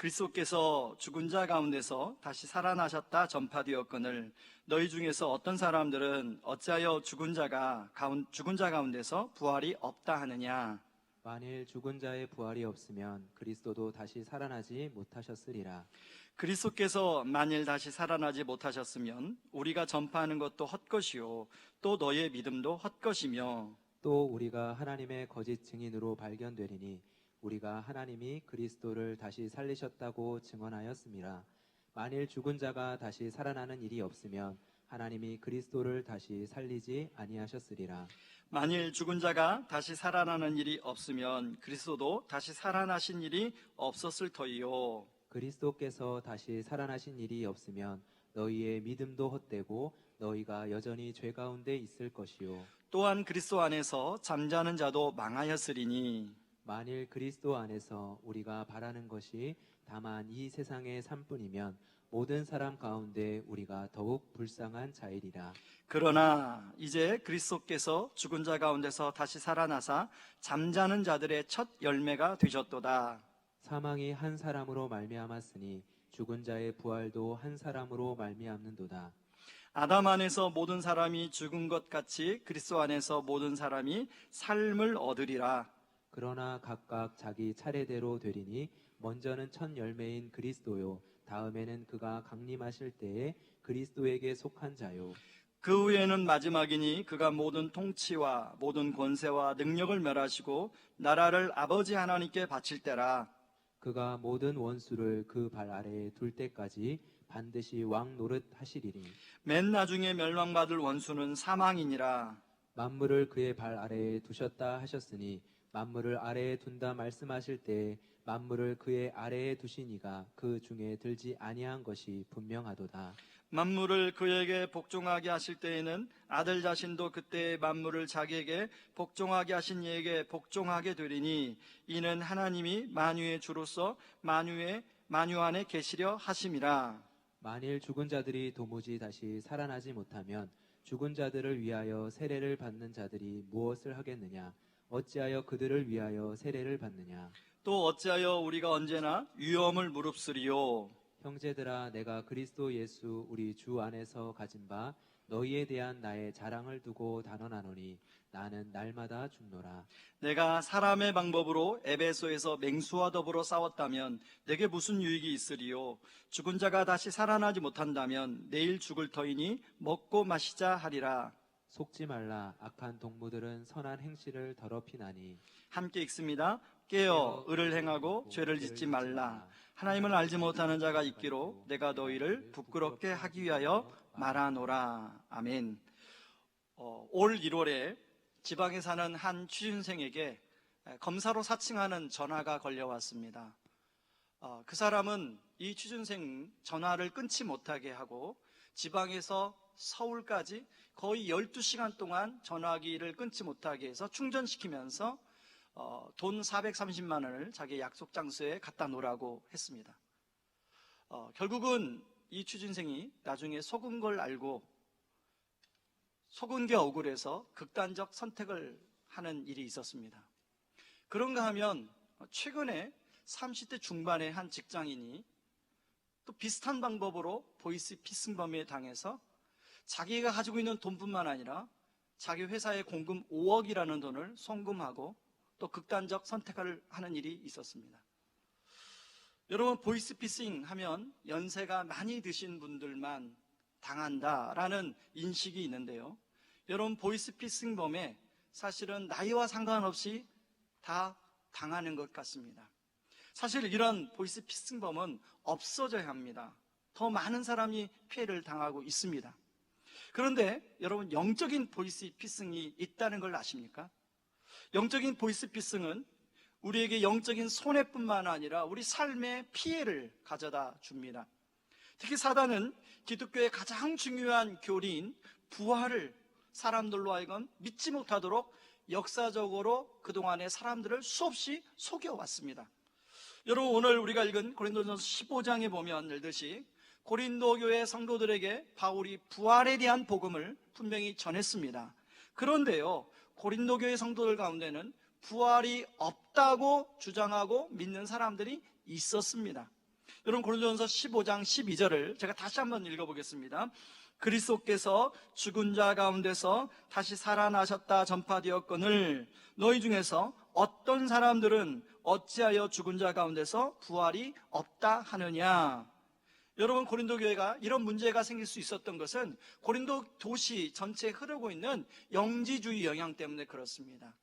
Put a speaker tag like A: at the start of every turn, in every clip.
A: 그리스도께서 죽은 자 가운데서 다시 살아나셨다 전파되었거늘 너희 중에서 어떤 사람들은 어찌하여 죽은 자 가운데서 부활이 없다 하느냐.
B: 만일 죽은 자의 부활이 없으면 그리스도도 다시 살아나지 못하셨으리라.
A: 그리스도께서 만일 다시 살아나지 못하셨으면 우리가 전파하는 것도 헛것이요 또 너희의 믿음도 헛것이며
B: 또 우리가 하나님의 거짓 증인으로 발견되리니 우리가 하나님이 그리스도를 다시 살리셨다고 증언하였음이라. 만일 죽은 자가 다시 살아나는 일이 없으면 하나님이 그리스도를 다시 살리지 아니하셨으리라.
A: 만일 죽은 자가 다시 살아나는 일이 없으면 그리스도도 다시 살아나신 일이 없었을 터이요.
B: 그리스도께서 다시 살아나신 일이 없으면 너희의 믿음도 헛되고 너희가 여전히 죄 가운데 있을 것이요.
A: 또한 그리스도 안에서 잠자는 자도 망하였으리니
B: 만일 그리스도 안에서 우리가 바라는 것이 다만 이 세상의 삶뿐이면 모든 사람 가운데 우리가 더욱 불쌍한 자이리라.
A: 그러나 이제 그리스도께서 죽은 자 가운데서 다시 살아나사 잠자는 자들의 첫 열매가 되셨도다.
B: 사망이 한 사람으로 말미암았으니 죽은 자의 부활도 한 사람으로 말미암는도다.
A: 아담 안에서 모든 사람이 죽은 것 같이 그리스도 안에서 모든 사람이 삶을 얻으리라.
B: 그러나 각각 자기 차례대로 되리니 먼저는 첫 열매인 그리스도요 다음에는 그가 강림하실 때에 그리스도에게 속한 자요.
A: 그 후에는 마지막이니 그가 모든 통치와 모든 권세와 능력을 멸하시고 나라를 아버지 하나님께 바칠 때라.
B: 그가 모든 원수를 그 발 아래에 둘 때까지 반드시 왕 노릇 하시리니
A: 맨 나중에 멸망받을 원수는 사망이니라.
B: 만물을 그의 발 아래에 두셨다 하셨으니 만물을 아래에 둔다 말씀하실 때에 만물을 그의 아래에 두시니가 그 중에 들지 아니한 것이 분명하도다.
A: 만물을 그에게 복종하게 하실 때에는 아들 자신도 그때의 만물을 자기에게 복종하게 하신 이에게 복종하게 되리니 이는 하나님이 만유의 주로서 만유 안에 계시려 하심이라.
B: 만일 죽은 자들이 도무지 다시 살아나지 못하면 죽은 자들을 위하여 세례를 받는 자들이 무엇을 하겠느냐? 어찌하여 그들을 위하여 세례를 받느냐?
A: 또 어찌하여 우리가 언제나 위험을 무릅쓰리요.
B: 형제들아, 내가 그리스도 예수 우리 주 안에서 가진 바 너희에 대한 나의 자랑을 두고 단언하노니 나는 날마다 죽노라.
A: 내가 사람의 방법으로 에베소에서 맹수와 더불어 싸웠다면 내게 무슨 유익이 있으리요. 죽은 자가 다시 살아나지 못한다면 내일 죽을 터이니 먹고 마시자 하리라.
B: 속지 말라. 악한 동무들은 선한 행실을 더럽히나니.
A: 함께 읽습니다. 깨어 의를 행하고 죄를 짓지 말라. 하나님을 알지 못하는 자가 있기로 내가 너희를 부끄럽게 하기 위하여 말하노라. 아멘. 올 1월에 지방에 사는 한 취준생에게 검사로 사칭하는 전화가 걸려왔습니다. 그 사람은 이 취준생 전화를 끊지 못하게 하고 지방에서 서울까지 거의 12시간 동안 전화기를 끊지 못하게 해서 충전시키면서 돈 430만 원을 자기 약속 장소에 갖다 놓으라고 했습니다. 결국은 이 취준생이 나중에 속은 걸 알고 속은 게 억울해서 극단적 선택을 하는 일이 있었습니다. 그런가 하면 최근에 30대 중반의 한 직장인이 또 비슷한 방법으로 보이스피싱범에 당해서 자기가 가지고 있는 돈뿐만 아니라 자기 회사에 공금 5억이라는 돈을 송금하고 또 극단적 선택을 하는 일이 있었습니다. 여러분, 보이스피싱 하면 연세가 많이 드신 분들만 당한다라는 인식이 있는데요. 여러분, 보이스피싱범에 사실은 나이와 상관없이 다 당하는 것 같습니다. 사실 이런 보이스피싱범은 없어져야 합니다. 더 많은 사람이 피해를 당하고 있습니다. 그런데 여러분, 영적인 보이스피싱이 있다는 걸 아십니까? 영적인 보이스피싱은 우리에게 영적인 손해뿐만 아니라 우리 삶의 피해를 가져다 줍니다. 특히 사단은 기독교의 가장 중요한 교리인 부활을 사람들로 하여금 믿지 못하도록 역사적으로 그동안의 사람들을 수없이 속여왔습니다. 여러분, 오늘 우리가 읽은 고린도전서 15장에 보면 읽듯이 고린도 교회 성도들에게 바울이 부활에 대한 복음을 분명히 전했습니다. 그런데요, 고린도 교회 성도들 가운데는 부활이 없다고 주장하고 믿는 사람들이 있었습니다. 여러분 고린도전서 15장 12절을 제가 다시 한번 읽어보겠습니다. 그리스도께서 죽은 자 가운데서 다시 살아나셨다 전파되었거늘 너희 중에서 어떤 사람들은 어찌하여 죽은 자 가운데서 부활이 없다 하느냐. 여러분 고린도 교회가 이런 문제가 생길 수 있었던 것은 고린도 도시 전체에 흐르고 있는 영지주의 영향 때문에 그렇습니다.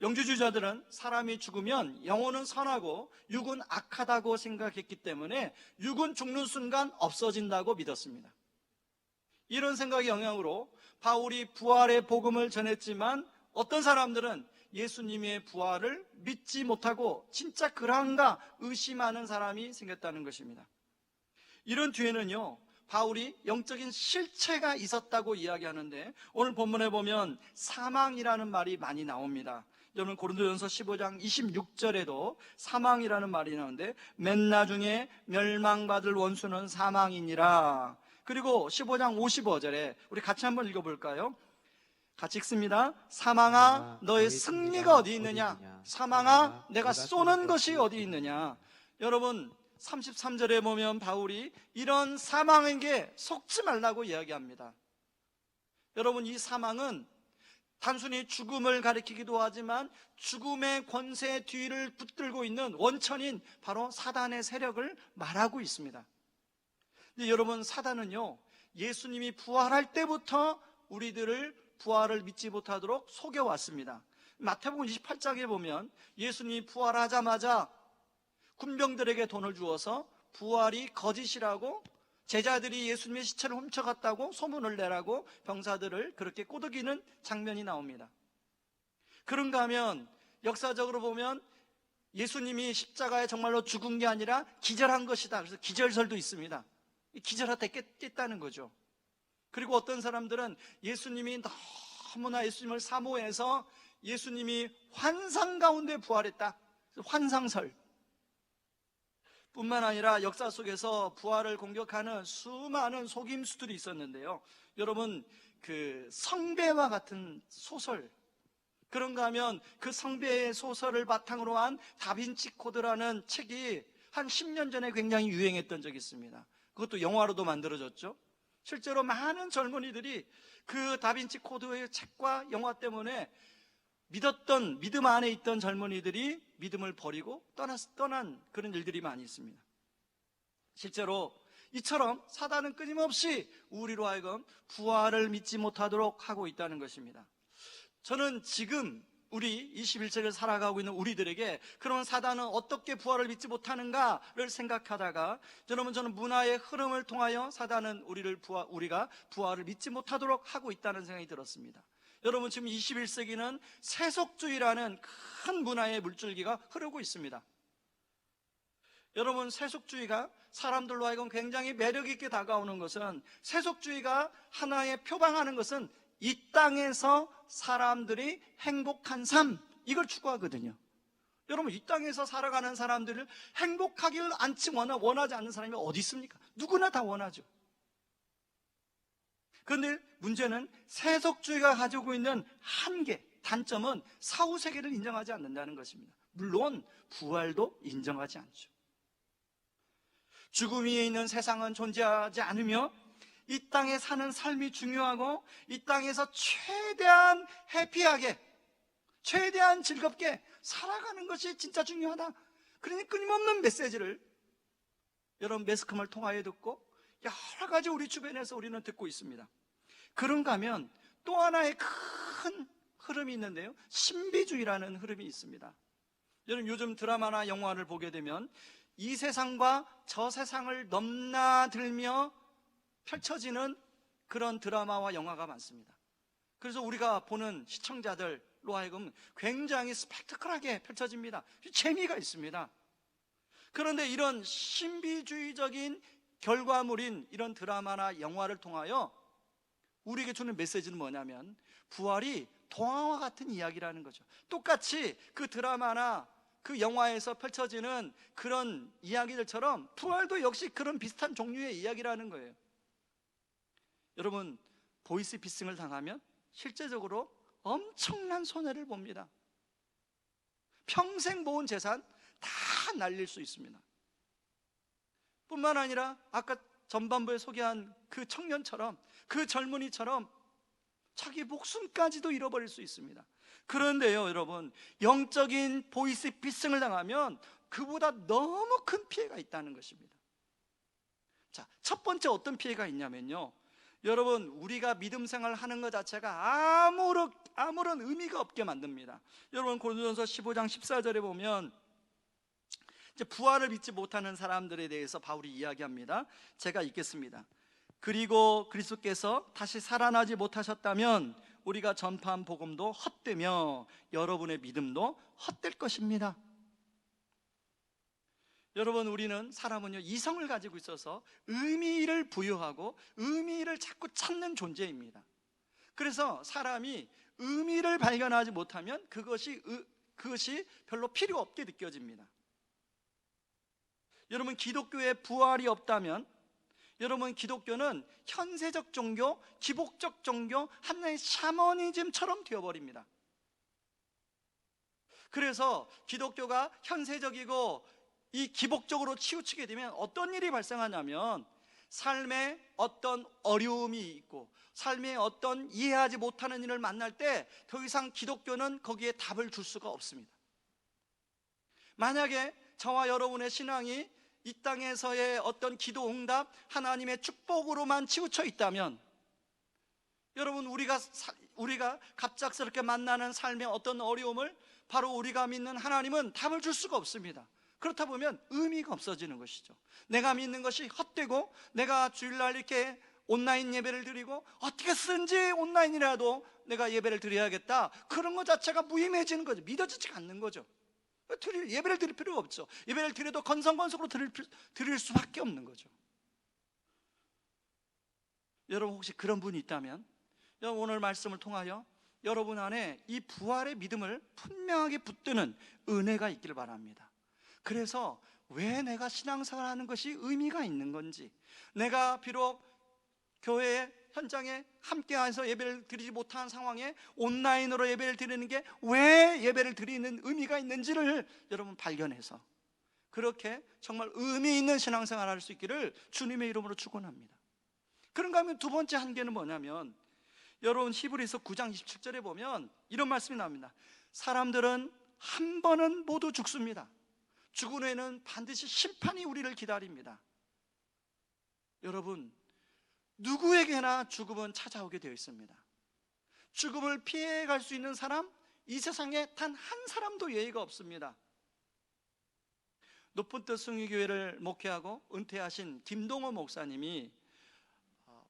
A: 영지주의자들은 사람이 죽으면 영혼은 선하고 육은 악하다고 생각했기 때문에 육은 죽는 순간 없어진다고 믿었습니다. 이런 생각의 영향으로 바울이 부활의 복음을 전했지만 어떤 사람들은 예수님의 부활을 믿지 못하고 진짜 그런가 의심하는 사람이 생겼다는 것입니다. 이런 뒤에는요, 바울이 영적인 실체가 있었다고 이야기하는데 오늘 본문에 보면 사망이라는 말이 많이 나옵니다. 여러분 고린도전서 15장 26절에도 사망이라는 말이 나오는데 맨 나중에 멸망받을 원수는 사망이니라. 그리고 15장 55절에 우리 같이 한번 읽어볼까요? 같이 읽습니다. 사망아 너의 승리가 어디 있느냐? 사망아 내가 쏘는 것이 어디 있느냐? 여러분 33절에 보면 바울이 이런 사망에게 속지 말라고 이야기합니다. 여러분 이 사망은 단순히 죽음을 가리키기도 하지만 죽음의 권세 뒤를 붙들고 있는 원천인 바로 사단의 세력을 말하고 있습니다. 근데 여러분 사단은요 예수님이 부활할 때부터 우리들을 부활을 믿지 못하도록 속여왔습니다. 마태복음 28장에 보면 예수님이 부활하자마자 군병들에게 돈을 주어서 부활이 거짓이라고 제자들이 예수님의 시체를 훔쳐갔다고 소문을 내라고 병사들을 그렇게 꼬드기는 장면이 나옵니다. 그런가 하면 역사적으로 보면 예수님이 십자가에 정말로 죽은 게 아니라 기절한 것이다. 그래서 기절설도 있습니다. 기절하다 깼다는 거죠. 그리고 어떤 사람들은 예수님이 너무나 예수님을 사모해서 예수님이 환상 가운데 부활했다. 환상설. 뿐만 아니라 역사 속에서 부활을 공격하는 수많은 속임수들이 있었는데요. 여러분 그 성배와 같은 소설, 그런가 하면 그 성배의 소설을 바탕으로 한 다빈치 코드라는 책이 한 10년 전에 굉장히 유행했던 적이 있습니다. 그것도 영화로도 만들어졌죠. 실제로 많은 젊은이들이 그 다빈치 코드의 책과 영화 때문에 믿음 안에 있던 젊은이들이 믿음을 버리고 떠난 그런 일들이 많이 있습니다. 실제로 이처럼 사단은 끊임없이 우리로 하여금 부활을 믿지 못하도록 하고 있다는 것입니다. 저는 지금 우리 21세기를 살아가고 있는 우리들에게 그런 사단은 어떻게 부활을 믿지 못하는가를 생각하다가 저는 문화의 흐름을 통하여 사단은 우리가 부활을 믿지 못하도록 하고 있다는 생각이 들었습니다. 여러분 지금 21세기는 세속주의라는 큰 문화의 물줄기가 흐르고 있습니다. 여러분 세속주의가 사람들로 하여금 굉장히 매력 있게 다가오는 것은, 세속주의가 하나의 표방하는 것은 이 땅에서 사람들이 행복한 삶, 이걸 추구하거든요. 여러분 이 땅에서 살아가는 사람들을 행복하기를 원하지 않는 사람이 어디 있습니까? 누구나 다 원하죠. 그런데 문제는 세속주의가 가지고 있는 한계, 단점은 사후세계를 인정하지 않는다는 것입니다. 물론 부활도 인정하지 않죠. 죽음 위에 있는 세상은 존재하지 않으며 이 땅에 사는 삶이 중요하고 이 땅에서 최대한 해피하게, 최대한 즐겁게 살아가는 것이 진짜 중요하다. 그러니 끊임없는 메시지를 여러분 매스컴을 통하여 듣고 여러 가지 우리 주변에서 우리는 듣고 있습니다. 그런가 하면 또 하나의 큰 흐름이 있는데요, 신비주의라는 흐름이 있습니다. 여러분 요즘 드라마나 영화를 보게 되면 이 세상과 저 세상을 넘나들며 펼쳐지는 그런 드라마와 영화가 많습니다. 그래서 우리가 보는 시청자들로 하여금 굉장히 스펙타클하게 펼쳐집니다. 재미가 있습니다. 그런데 이런 신비주의적인 결과물인 이런 드라마나 영화를 통하여 우리에게 주는 메시지는 뭐냐면 부활이 동화와 같은 이야기라는 거죠. 똑같이 그 드라마나 그 영화에서 펼쳐지는 그런 이야기들처럼 부활도 역시 그런 비슷한 종류의 이야기라는 거예요. 여러분 보이스피싱을 당하면 실제적으로 엄청난 손해를 봅니다. 평생 모은 재산 다 날릴 수 있습니다. 뿐만 아니라 아까 전반부에 소개한 그 청년처럼, 그 젊은이처럼 자기 목숨까지도 잃어버릴 수 있습니다. 그런데요, 여러분, 영적인 보이스피싱을 당하면 그보다 너무 큰 피해가 있다는 것입니다. 자, 첫 번째 어떤 피해가 있냐면요, 여러분, 우리가 믿음 생활을 하는 것 자체가 아무런 의미가 없게 만듭니다. 여러분, 고린도전서 15장 14절에 보면 이제 부활을 믿지 못하는 사람들에 대해서 바울이 이야기합니다. 제가 읽겠습니다. 그리고 그리스도께서 다시 살아나지 못하셨다면 우리가 전파한 복음도 헛되며 여러분의 믿음도 헛될 것입니다. 여러분, 우리는 사람은요, 이성을 가지고 있어서 의미를 부여하고 의미를 자꾸 찾는 존재입니다. 그래서 사람이 의미를 발견하지 못하면 그것이 별로 필요 없게 느껴집니다. 여러분, 기독교에 부활이 없다면 여러분, 기독교는 현세적 종교, 기복적 종교, 하나의 샤머니즘처럼 되어버립니다. 그래서 기독교가 현세적이고 이 기복적으로 치우치게 되면 어떤 일이 발생하냐면 삶에 어떤 어려움이 있고 삶에 어떤 이해하지 못하는 일을 만날 때 더 이상 기독교는 거기에 답을 줄 수가 없습니다. 만약에 저와 여러분의 신앙이 이 땅에서의 어떤 기도 응답, 하나님의 축복으로만 치우쳐 있다면 여러분, 우리가 갑작스럽게 만나는 삶의 어떤 어려움을 바로 우리가 믿는 하나님은 답을 줄 수가 없습니다. 그렇다 보면 의미가 없어지는 것이죠. 내가 믿는 것이 헛되고 내가 주일날 이렇게 온라인 예배를 드리고 어떻게 쓰든지 온라인이라도 내가 예배를 드려야겠다, 그런 것 자체가 무의미해지는 거죠. 믿어지지가 않는 거죠. 예배를 드릴 필요가 없죠. 예배를 드려도 건성건성으로 드릴 수밖에 없는 거죠. 여러분, 혹시 그런 분이 있다면 여러분, 오늘 말씀을 통하여 여러분 안에 이 부활의 믿음을 분명하게 붙드는 은혜가 있기를 바랍니다. 그래서 왜 내가 신앙생활을 하는 것이 의미가 있는 건지, 내가 비록 교회 현장에 함께해서 예배를 드리지 못한 상황에 온라인으로 예배를 드리는 게 왜 예배를 드리는 의미가 있는지를 여러분 발견해서 그렇게 정말 의미 있는 신앙생활을 할 수 있기를 주님의 이름으로 축원합니다. 그런가 하면 두 번째 한계는 뭐냐면 여러분, 히브리서 9장 27절에 보면 이런 말씀이 나옵니다. 사람들은 한 번은 모두 죽습니다. 죽은 후에는 반드시 심판이 우리를 기다립니다. 여러분, 누구에게나 죽음은 찾아오게 되어 있습니다. 죽음을 피해갈 수 있는 사람, 이 세상에 단 한 사람도 예의가 없습니다. 높은 뜻 승리교회를 목회하고 은퇴하신 김동호 목사님이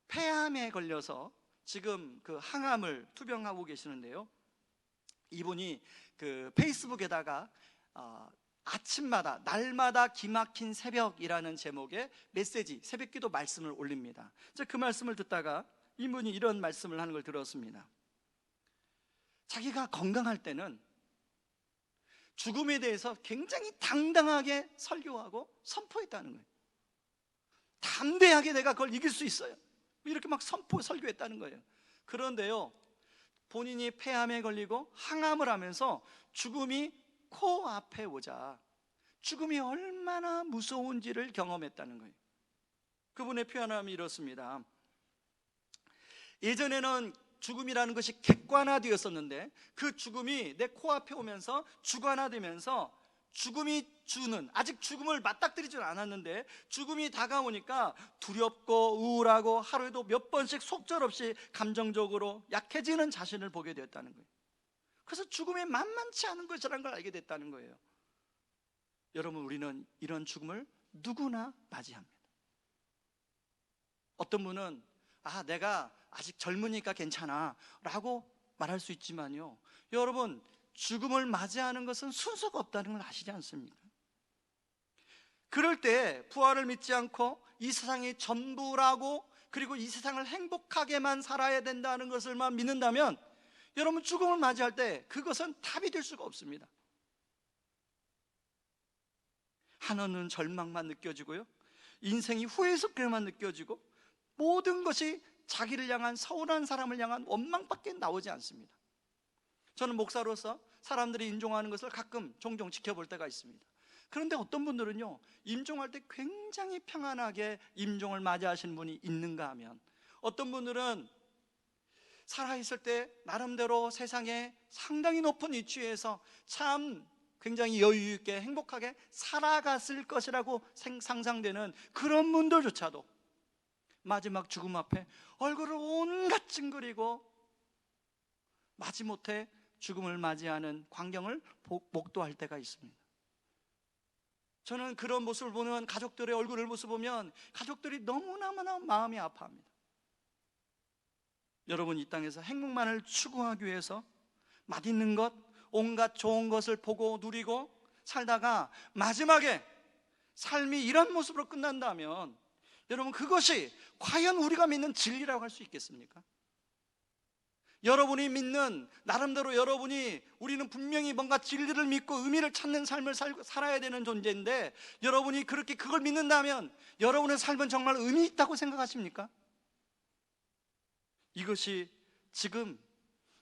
A: 폐암에 걸려서 지금 그 항암을 투병하고 계시는데요, 이분이 그 페이스북에다가 아침마다 날마다 기막힌 새벽이라는 제목의 메시지, 새벽기도 말씀을 올립니다. 그 말씀을 듣다가 이분이 이런 말씀을 하는 걸 들었습니다. 자기가 건강할 때는 죽음에 대해서 굉장히 당당하게 설교하고 선포했다는 거예요. 담대하게 내가 그걸 이길 수 있어요, 이렇게 막 설교했다는 거예요. 그런데요, 본인이 폐암에 걸리고 항암을 하면서 죽음이 코앞에 오자 죽음이 얼마나 무서운지를 경험했다는 거예요. 그분의 표현함이 이렇습니다. 예전에는 죽음이라는 것이 객관화되었었는데 그 죽음이 내 코앞에 오면서 주관화되면서 죽음이 주는, 아직 죽음을 맞닥뜨리지는 않았는데 죽음이 다가오니까 두렵고 우울하고 하루에도 몇 번씩 속절없이 감정적으로 약해지는 자신을 보게 되었다는 거예요. 그래서 죽음이 만만치 않은 것이라는 걸 알게 됐다는 거예요. 여러분, 우리는 이런 죽음을 누구나 맞이합니다. 어떤 분은 내가 아직 젊으니까 괜찮아 라고 말할 수 있지만요, 여러분, 죽음을 맞이하는 것은 순서가 없다는 걸 아시지 않습니까? 그럴 때 부활을 믿지 않고 이 세상이 전부라고, 그리고 이 세상을 행복하게만 살아야 된다는 것을만 믿는다면 여러분, 죽음을 맞이할 때 그것은 답이 될 수가 없습니다. 한없는 절망만 느껴지고요, 인생이 후회스럽게만 느껴지고 모든 것이 자기를 향한, 서운한 사람을 향한 원망밖에 나오지 않습니다. 저는 목사로서 사람들이 인종하는 것을 종종 지켜볼 때가 있습니다. 그런데 어떤 분들은요, 임종할 때 굉장히 평안하게 임종을 맞이하시는 분이 있는가 하면, 어떤 분들은 살아있을 때 나름대로 세상에 상당히 높은 위치에서 참 굉장히 여유 있게 행복하게 살아갔을 것이라고 상상되는 그런 분들조차도 마지막 죽음 앞에 얼굴을 온갖 찡그리고 마지못해 죽음을 맞이하는 광경을 목도할 때가 있습니다. 저는 그런 모습을 보는 가족들의 얼굴을 모습 보면 가족들이 너무나 마음이 아파합니다. 여러분, 이 땅에서 행복만을 추구하기 위해서 맛있는 것, 온갖 좋은 것을 보고 누리고 살다가 마지막에 삶이 이런 모습으로 끝난다면, 여러분, 그것이 과연 우리가 믿는 진리라고 할 수 있겠습니까? 여러분이 믿는, 나름대로 여러분이, 우리는 분명히 뭔가 진리를 믿고 의미를 찾는 삶을 살아야 되는 존재인데, 여러분이 그렇게 그걸 믿는다면 여러분의 삶은 정말 의미 있다고 생각하십니까? 이것이 지금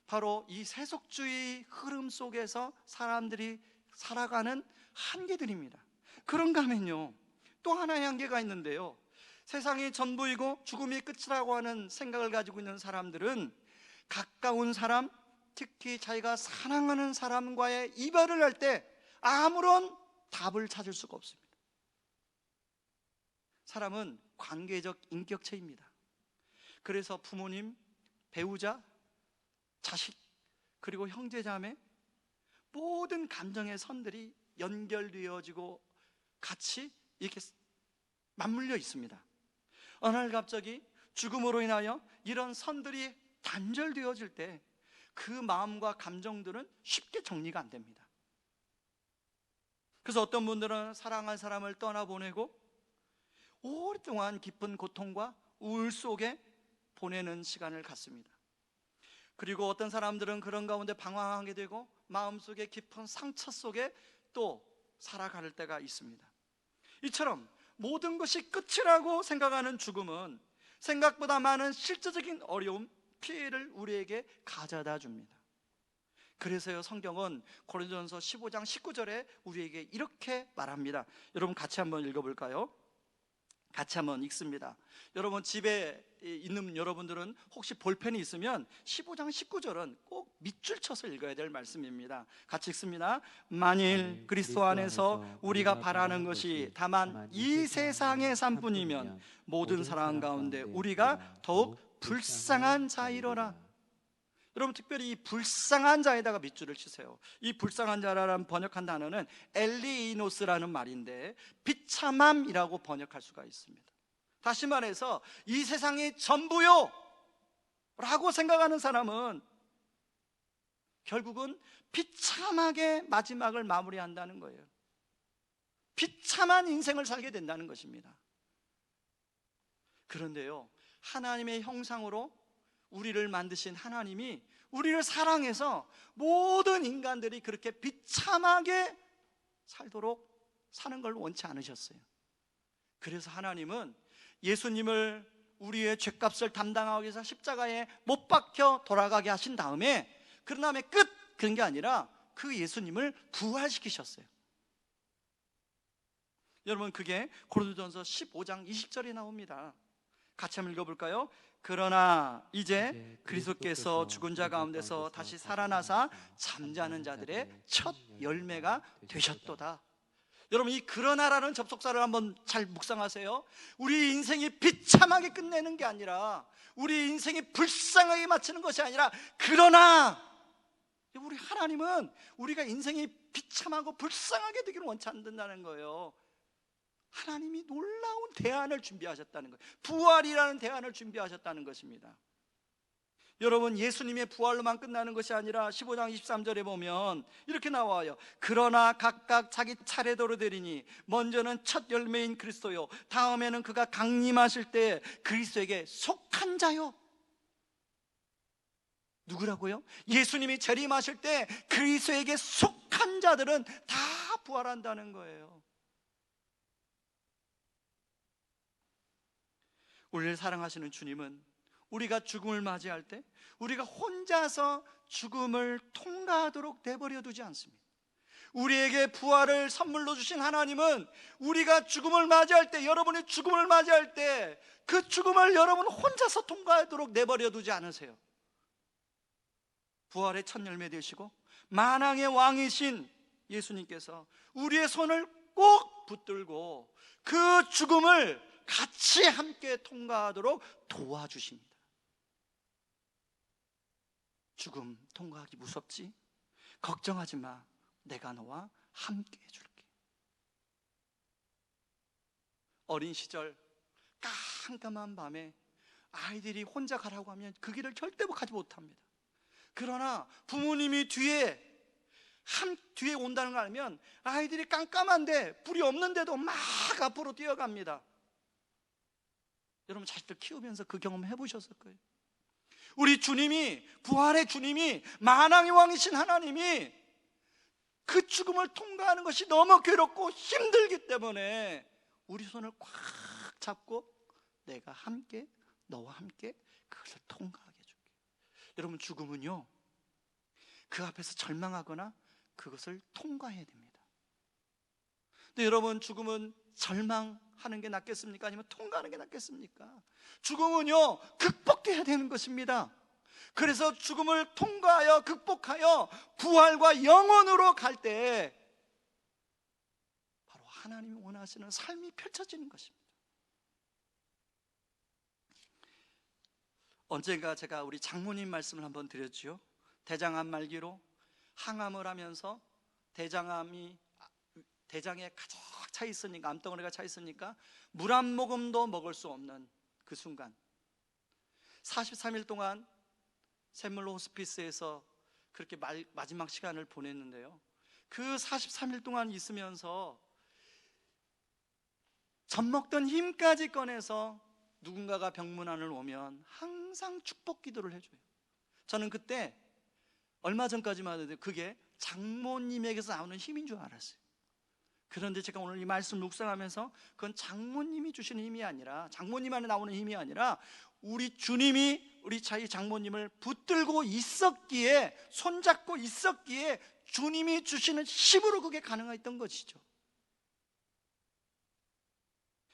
A: 바로 이 세속주의 흐름 속에서 사람들이 살아가는 한계들입니다. 그런가 하면요, 또 하나의 한계가 있는데요, 세상이 전부이고 죽음이 끝이라고 하는 생각을 가지고 있는 사람들은 가까운 사람, 특히 자기가 사랑하는 사람과의 이별을 할 때 아무런 답을 찾을 수가 없습니다. 사람은 관계적 인격체입니다. 그래서 부모님, 배우자, 자식, 그리고 형제자매, 모든 감정의 선들이 연결되어지고 같이 이렇게 맞물려 있습니다. 어느 날 갑자기 죽음으로 인하여 이런 선들이 단절되어질 때 그 마음과 감정들은 쉽게 정리가 안 됩니다. 그래서 어떤 분들은 사랑한 사람을 떠나보내고 오랫동안 깊은 고통과 우울 속에 보내는 시간을 갖습니다. 그리고 어떤 사람들은 그런 가운데 방황하게 되고 마음속에 깊은 상처 속에 또 살아갈 때가 있습니다. 이처럼 모든 것이 끝이라고 생각하는 죽음은 생각보다 많은 실제적인 어려움, 피해를 우리에게 가져다 줍니다. 그래서요, 성경은 고린도전서 15장 19절에 우리에게 이렇게 말합니다. 여러분, 같이 한번 읽어볼까요? 같이 한번 읽습니다. 여러분, 집에 있는 여러분들은 혹시 볼펜이 있으면 15장 19절은 꼭 밑줄 쳐서 읽어야 될 말씀입니다. 같이 읽습니다. 만일 그리스도 안에서 우리가 바라는 것이 다만 이 세상의 삶뿐이면 모든 사랑 가운데 우리가 더욱 불쌍한 자이로라. 여러분, 특별히 이 불쌍한 자에다가 밑줄을 치세요. 이 불쌍한 자라는 번역한 단어는 엘리이노스라는 말인데 비참함이라고 번역할 수가 있습니다. 다시 말해서 이 세상이 전부요 라고 생각하는 사람은 결국은 비참하게 마지막을 마무리한다는 거예요. 비참한 인생을 살게 된다는 것입니다. 그런데요, 하나님의 형상으로 우리를 만드신 하나님이 우리를 사랑해서 모든 인간들이 그렇게 비참하게 살도록 사는 걸 원치 않으셨어요. 그래서 하나님은 예수님을 우리의 죄값을 담당하기 위해서 십자가에 못 박혀 돌아가게 하신 다음에, 그런 다음에 끝! 그런 게 아니라 그 예수님을 부활시키셨어요. 여러분, 그게 고린도전서 15장 20절에 나옵니다. 같이 한번 읽어볼까요? 그러나 이제 그리스도께서 죽은 자 가운데서 다시 살아나사 잠자는 자들의 첫 열매가 되셨도다. 여러분, 이 그러나라는 접속사를 한번 잘 묵상하세요. 우리 인생이 비참하게 끝내는 게 아니라, 우리 인생이 불쌍하게 마치는 것이 아니라, 그러나 우리 하나님은 우리가 인생이 비참하고 불쌍하게 되기를 원치 않는다는 거예요. 하나님이 놀라운 대안을 준비하셨다는 거예요. 부활이라는 대안을 준비하셨다는 것입니다. 여러분, 예수님의 부활로만 끝나는 것이 아니라 15장 23절에 보면 이렇게 나와요. 그러나 각각 자기 차례대로 되리니 먼저는 첫 열매인 그리스도요, 다음에는 그가 강림하실 때 그리스도에게 속한 자요. 누구라고요? 예수님이 재림하실 때 그리스도에게 속한 자들은 다 부활한다는 거예요. 우리를 사랑하시는 주님은 우리가 죽음을 맞이할 때 우리가 혼자서 죽음을 통과하도록 내버려 두지 않습니다. 우리에게 부활을 선물로 주신 하나님은 우리가 죽음을 맞이할 때, 여러분이 죽음을 맞이할 때 그 죽음을 여러분 혼자서 통과하도록 내버려 두지 않으세요. 부활의 첫 열매 되시고 만왕의 왕이신 예수님께서 우리의 손을 꼭 붙들고 그 죽음을 같이 함께 통과하도록 도와주십니다. 죽음 통과하기 무섭지? 걱정하지 마. 내가 너와 함께 해줄게. 어린 시절 깜깜한 밤에 아이들이 혼자 가라고 하면 그 길을 절대 가지 못합니다. 그러나 부모님이 뒤에 온다는 걸 알면 아이들이 깜깜한데 불이 없는데도 막 앞으로 뛰어갑니다. 여러분 자식들 키우면서 그 경험 해보셨을 거예요. 우리 주님이, 부활의 주님이, 만왕의 왕이신 하나님이 그 죽음을 통과하는 것이 너무 괴롭고 힘들기 때문에 우리 손을 꽉 잡고 내가 함께, 너와 함께 그것을 통과하게 해줄게. 여러분 죽음은요, 그 앞에서 절망하거나 그것을 통과해야 됩니다. 근데 여러분 죽음은 절망하는 게 낫겠습니까? 아니면 통과하는 게 낫겠습니까? 죽음은요 극복해야 되는 것입니다. 그래서 죽음을 통과하여 극복하여 부활과 영원으로 갈 때 바로 하나님이 원하시는 삶이 펼쳐지는 것입니다. 언젠가 제가 우리 장모님 말씀을 한번 드렸지요. 대장암 말기로 항암을 하면서 대장에 가득 차 있으니까, 암덩어리가 차 있으니까 물 한 모금도 먹을 수 없는 그 순간 43일 동안 샘물로 호스피스에서 그렇게 마지막 시간을 보냈는데요, 그 43일 동안 있으면서 젖먹던 힘까지 꺼내서 누군가가 병문안을 오면 항상 축복 기도를 해줘요. 저는 그때 얼마 전까지만 해도 그게 장모님에게서 나오는 힘인 줄 알았어요. 그런데 제가 오늘 이 말씀 묵상하면서 그건 장모님이 주시는 힘이 아니라, 장모님 안에 나오는 힘이 아니라 우리 주님이 우리 자기 장모님을 붙들고 있었기에, 손잡고 있었기에 주님이 주시는 힘으로 그게 가능했던 것이죠.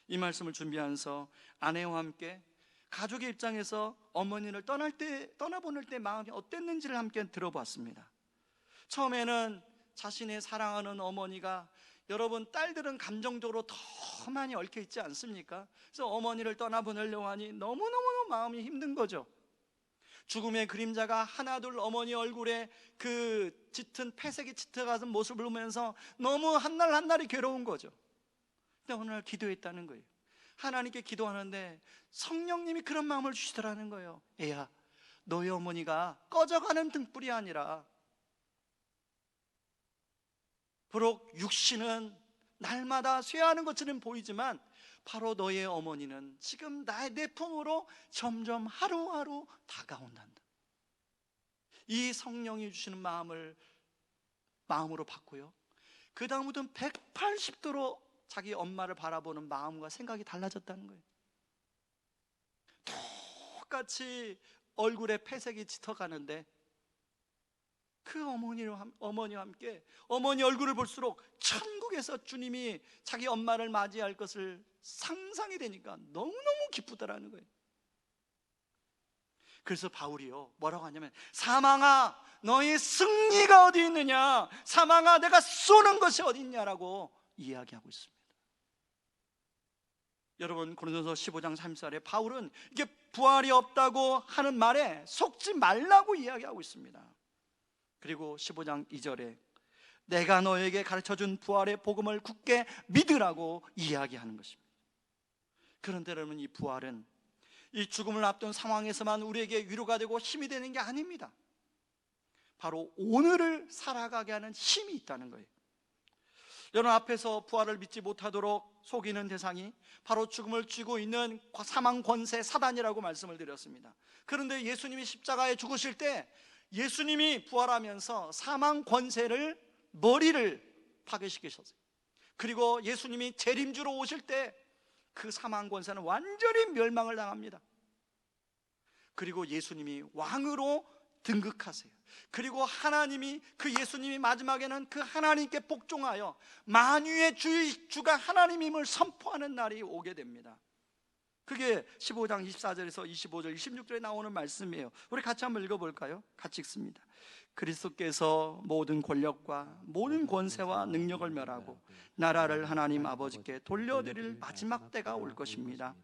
A: 이 말씀을 준비하면서 아내와 함께 가족의 입장에서 어머니를 떠나보낼 때 마음이 어땠는지를 함께 들어봤습니다. 처음에는 자신의 사랑하는 어머니가, 여러분 딸들은 감정적으로 더 많이 얽혀 있지 않습니까? 그래서 어머니를 떠나보내려고 하니 너무너무 마음이 힘든 거죠. 죽음의 그림자가 하나둘 어머니 얼굴에 그 짙은 폐색이 짙어가는 모습을 보면서 너무 한날 한날이 괴로운 거죠. 근데 어느 날 기도했다는 거예요. 하나님께 기도하는데 성령님이 그런 마음을 주시더라는 거예요. 애야, 너의 어머니가 꺼져가는 등불이 아니라, 비록 육신은 날마다 쇠하는 것처럼 보이지만 바로 너의 어머니는 지금 내 품으로 점점 하루하루 다가온단다. 이 성령이 주시는 마음으로 받고요, 그 다음부터는 180도로 자기 엄마를 바라보는 마음과 생각이 달라졌다는 거예요. 똑같이 얼굴에 폐색이 짙어가는데 그 어머니와 함께 어머니 얼굴을 볼수록 천국에서 주님이 자기 엄마를 맞이할 것을 상상이 되니까 너무너무 기쁘더라는 거예요. 그래서 바울이요 뭐라고 하냐면, 사망아 너의 승리가 어디 있느냐, 사망아 내가 쏘는 것이 어디 있냐라고 이야기하고 있습니다. 여러분 고린도서 15장 34절에 바울은 이게 부활이 없다고 하는 말에 속지 말라고 이야기하고 있습니다. 그리고 15장 2절에 내가 너에게 가르쳐준 부활의 복음을 굳게 믿으라고 이야기하는 것입니다. 그런데 여러분, 이 부활은 이 죽음을 앞둔 상황에서만 우리에게 위로가 되고 힘이 되는 게 아닙니다. 바로 오늘을 살아가게 하는 힘이 있다는 거예요. 여러분 앞에서 부활을 믿지 못하도록 속이는 대상이 바로 죽음을 쥐고 있는 사망 권세 사단이라고 말씀을 드렸습니다. 그런데 예수님이 십자가에 죽으실 때 예수님이 부활하면서 사망 권세를, 머리를 파괴시키셨어요. 그리고 예수님이 재림주로 오실 때 그 사망 권세는 완전히 멸망을 당합니다. 그리고 예수님이 왕으로 등극하세요. 그리고 하나님이, 그 예수님이 마지막에는 그 하나님께 복종하여 만유의 주가 하나님임을 선포하는 날이 오게 됩니다. 그게 15장 24절에서 25절 26절에 나오는 말씀이에요. 우리 같이 한번 읽어볼까요? 같이 읽습니다. 그리스도께서 모든 권력과 모든 권세와 능력을 멸하고 나라를 하나님 아버지께 돌려드릴 마지막 때가 올 것입니다.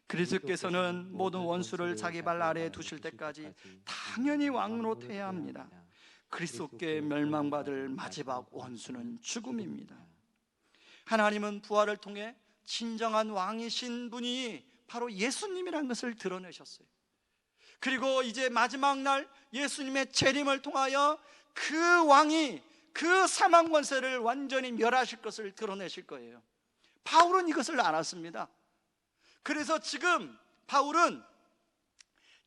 A: 그리스도께서는 모든 원수를 자기 발 아래에 두실 때까지 당연히 왕으로 태야 합니다. 그리스도께 멸망받을 마지막 원수는 죽음입니다. 하나님은 부활을 통해 진정한 왕이신 분이 바로 예수님이라는 것을 드러내셨어요. 그리고 이제 마지막 날 예수님의 재림을 통하여 그 왕이 그 사망 권세를 완전히 멸하실 것을 드러내실 거예요. 바울은 이것을 알았습니다. 그래서 지금 바울은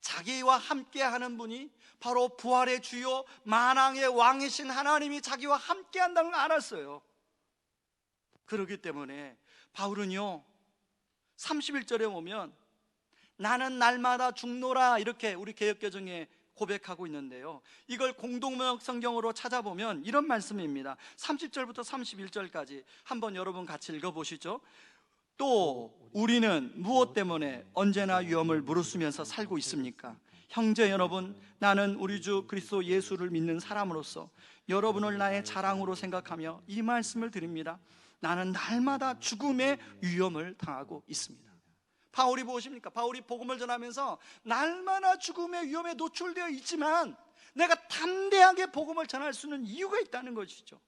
A: 자기와 함께 하는 분이 바로 부활의 주요 만왕의 왕이신 하나님이 자기와 함께 한다는 걸 알았어요. 그렇기 때문에 바울은요 31절에 보면 나는 날마다 죽노라 이렇게 우리 개역개정에 고백하고 있는데요, 이걸 공동번역 성경으로 찾아보면 이런 말씀입니다. 30절부터 31절까지 한번 여러분 같이 읽어보시죠. 또 우리는 무엇 때문에 언제나 위험을 무릅쓰면서 살고 있습니까? 형제 여러분, 나는 우리 주 그리스도 예수를 믿는 사람으로서 여러분을 나의 자랑으로 생각하며 이 말씀을 드립니다. 나는 날마다 죽음의 위험을 당하고 있습니다. 바울이 무엇입니까? 바울이 복음을 전하면서 날마다 죽음의 위험에 노출되어 있지만 내가 담대하게 복음을 전할 수 있는 이유가 있다는 것이죠.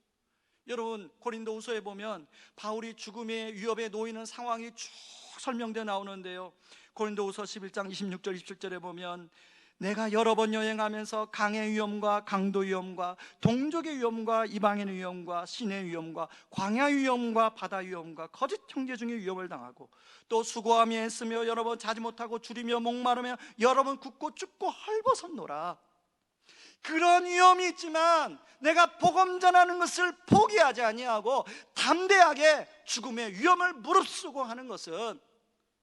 A: 여러분, 고린도후서에 보면 바울이 죽음의 위협에 놓이는 상황이 쭉 설명되어 나오는데요, 고린도후서 11장 26절 27절에 보면 내가 여러 번 여행하면서 강의 위험과 강도 위험과 동족의 위험과 이방인의 위험과 신의 위험과 광야 위험과 바다 위험과 거짓 형제 중의 위험을 당하고 또 수고하며 애쓰며 여러 번 자지 못하고 줄이며 목마르며 여러 번 굽고 춥고 헐벗었노라. 그런 위험이 있지만 내가 복음 전하는 것을 포기하지 아니하고 담대하게 죽음의 위험을 무릅쓰고 하는 것은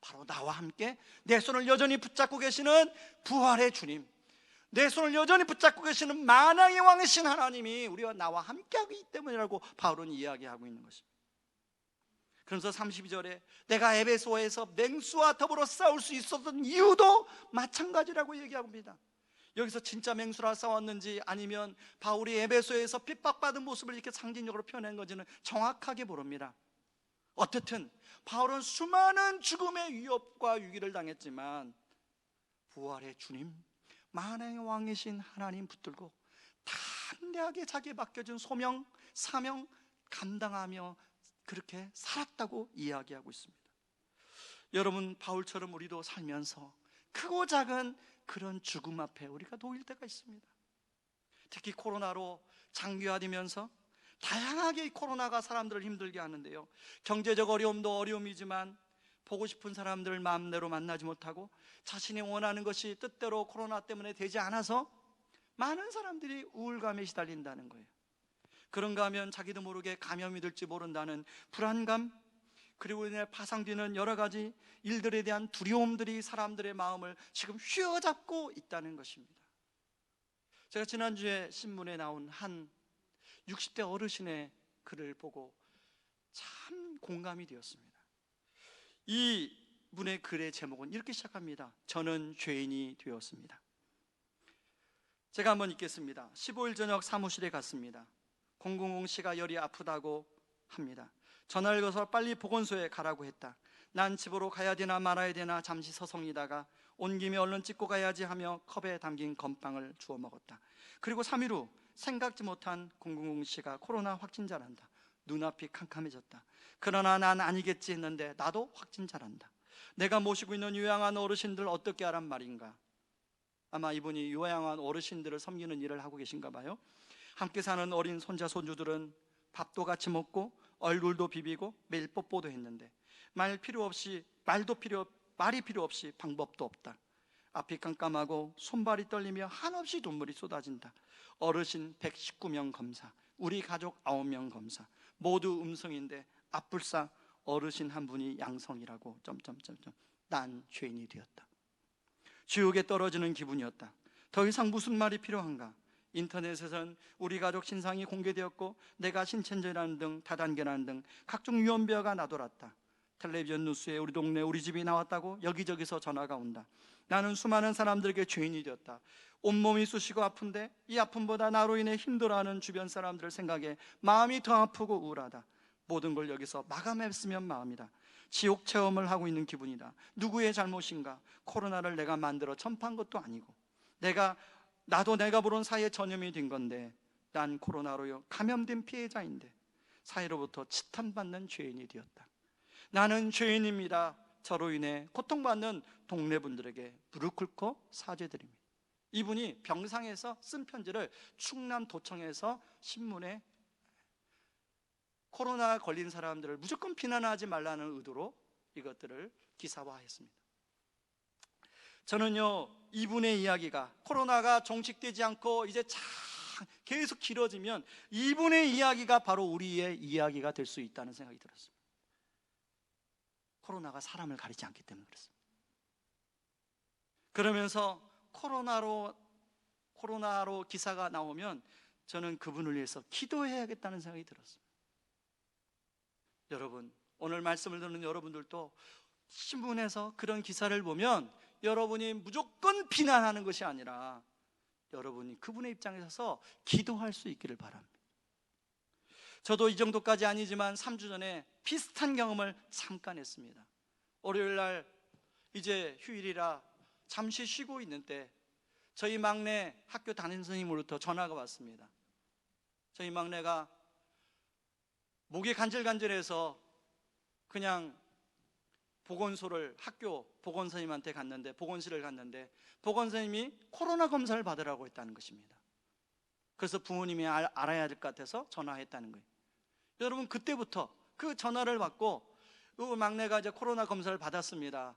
A: 바로 나와 함께 내 손을 여전히 붙잡고 계시는 부활의 주님, 내 손을 여전히 붙잡고 계시는 만왕의 왕이신 하나님이 우리와 나와 함께하기 때문이라고 바울은 이야기하고 있는 것입니다. 그러면서 32절에 내가 에베소에서 맹수와 더불어 싸울 수 있었던 이유도 마찬가지라고 얘기합니다. 여기서 진짜 맹수라 싸웠는지 아니면 바울이 에베소에서 핍박받은 모습을 이렇게 상징적으로 표현한 건지는 정확하게 모릅니다. 어쨌든 바울은 수많은 죽음의 위협과 위기를 당했지만 부활의 주님, 만왕의 왕이신 하나님 붙들고 담대하게 자기에 맡겨진 소명, 사명 감당하며 그렇게 살았다고 이야기하고 있습니다. 여러분, 바울처럼 우리도 살면서 크고 작은 그런 죽음 앞에 우리가 놓일 때가 있습니다. 특히 코로나로 장기화되면서 다양하게 이 코로나가 사람들을 힘들게 하는데요, 경제적 어려움도 어려움이지만 보고 싶은 사람들을 마음대로 만나지 못하고 자신이 원하는 것이 뜻대로 코로나 때문에 되지 않아서 많은 사람들이 우울감에 시달린다는 거예요. 그런가 하면 자기도 모르게 감염이 될지 모른다는 불안감, 그리고 인해 파상되는 여러 가지 일들에 대한 두려움들이 사람들의 마음을 지금 휘어잡고 있다는 것입니다. 제가 지난주에 신문에 나온 한 60대 어르신의 글을 보고 참 공감이 되었습니다. 이 분의 글의 제목은 이렇게 시작합니다. 저는 죄인이 되었습니다. 제가 한번 읽겠습니다. 15일 저녁 사무실에 갔습니다. 000C가 열이 아프다고 합니다. 전화를 걸어서 빨리 보건소에 가라고 했다. 난 집으로 가야 되나 말아야 되나 잠시 서성이다가 온 김에 얼른 찍고 가야지 하며 컵에 담긴 건빵을 주워 먹었다. 그리고 3일 후 생각지 못한 000C가 코로나 확진자란다. 눈앞이 캄캄해졌다. 그러나 난 아니겠지 했는데 나도 확진자란다. 내가 모시고 있는 요양원 어르신들 어떻게 하란 말인가? 아마 이분이 요양원 어르신들을 섬기는 일을 하고 계신가 봐요. 함께 사는 어린 손자 손주들은 밥도 같이 먹고 얼굴도 비비고 매일 뽀뽀도 했는데 말이 필요 없이 방법도 없다. 앞이 깜깜하고 손발이 떨리며 한없이 눈물이 쏟아진다. 어르신 119명 검사, 우리 가족 9명 검사, 모두 음성인데 앞불사 어르신 한 분이 양성이라고 난 죄인이 되었다. 지옥에 떨어지는 기분이었다. 더 이상 무슨 말이 필요한가? 인터넷에선 우리 가족 신상이 공개되었고 내가 신천지라는 등 다단계라는 등 각종 유언비어가 나돌았다. 텔레비전 뉴스에 우리 동네 우리 집이 나왔다고 여기저기서 전화가 온다. 나는 수많은 사람들에게 죄인이 되었다. 온몸이 쑤시고 아픈데 이 아픔보다 나로 인해 힘들어하는 주변 사람들을 생각해 마음이 더 아프고 우울하다. 모든 걸 여기서 마감했으면 마음이다. 지옥 체험을 하고 있는 기분이다. 누구의 잘못인가? 코로나를 내가 만들어 전파한 것도 아니고 나도 내가 부른 사회에 전염이 된 건데 난 코로나로 감염된 피해자인데 사회로부터 치탄받는 죄인이 되었다. 나는 죄인입니다. 저로 인해 고통받는 동네 분들에게 무릎 꿇고 사죄드립니다. 이분이 병상에서 쓴 편지를 충남도청에서 신문에 코로나 걸린 사람들을 무조건 비난하지 말라는 의도로 이것들을 기사화했습니다. 저는요, 이분의 이야기가 코로나가 종식되지 않고 이제 계속 길어지면 이분의 이야기가 바로 우리의 이야기가 될 수 있다는 생각이 들었습니다. 코로나가 사람을 가리지 않기 때문에 그렇습니다. 그러면서 코로나로 기사가 나오면 저는 그분을 위해서 기도해야겠다는 생각이 들었습니다. 여러분, 오늘 말씀을 듣는 여러분들도 신문에서 그런 기사를 보면 여러분이 무조건 비난하는 것이 아니라 여러분이 그분의 입장에 서서 기도할 수 있기를 바랍니다. 저도 이 정도까지 아니지만 3주 전에 비슷한 경험을 잠깐 했습니다. 월요일 날 이제 휴일이라 잠시 쉬고 있는 때 저희 막내 학교 담임 선생님으로부터 전화가 왔습니다. 저희 막내가 목이 간질간질해서 그냥 학교 보건선생님한테 갔는데, 보건실을 갔는데 보건선생님이 코로나 검사를 받으라고 했다는 것입니다. 그래서 부모님이 알아야 될 것 같아서 전화했다는 거예요. 여러분, 그때부터 그 전화를 받고 그 막내가 이제 코로나 검사를 받았습니다.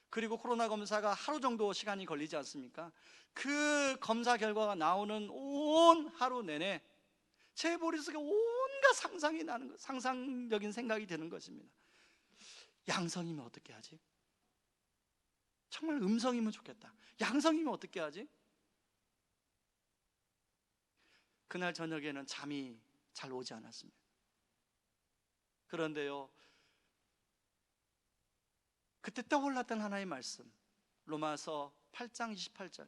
A: 그리고 코로나 검사가 하루 정도 시간이 걸리지 않습니까? 그 검사 결과가 나오는 온 하루 내내 제 머릿속에 온갖 상상이 나는 것, 상상적인 생각이 드는 것입니다. 양성이면 어떻게 하지? 정말 음성이면 좋겠다. 양성이면 어떻게 하지? 그날 저녁에는 잠이 잘 오지 않았습니다. 그런데요, 그때 떠올랐던 하나의 말씀, 로마서 8장 28절,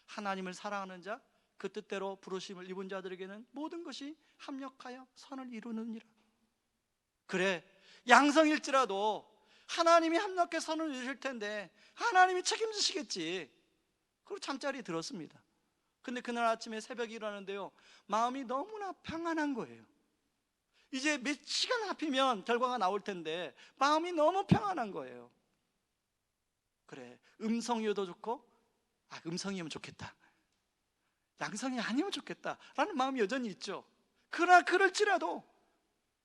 A: 하나님을 사랑하는 자, 그 뜻대로 부르심을 입은 자들에게는 모든 것이 합력하여 선을 이루느니라. 그래, 양성일지라도 하나님이 합력해 선을 이루실 텐데 하나님이 책임지시겠지. 그리고 잠자리 들었습니다. 근데 그날 아침에 새벽에 일어나는데요, 마음이 너무나 평안한 거예요. 이제 몇 시간 앞이면 결과가 나올 텐데 마음이 너무 평안한 거예요. 그래, 음성이어도 좋고 음성이면 좋겠다, 양성이 아니면 좋겠다 라는 마음이 여전히 있죠. 그러나 그럴지라도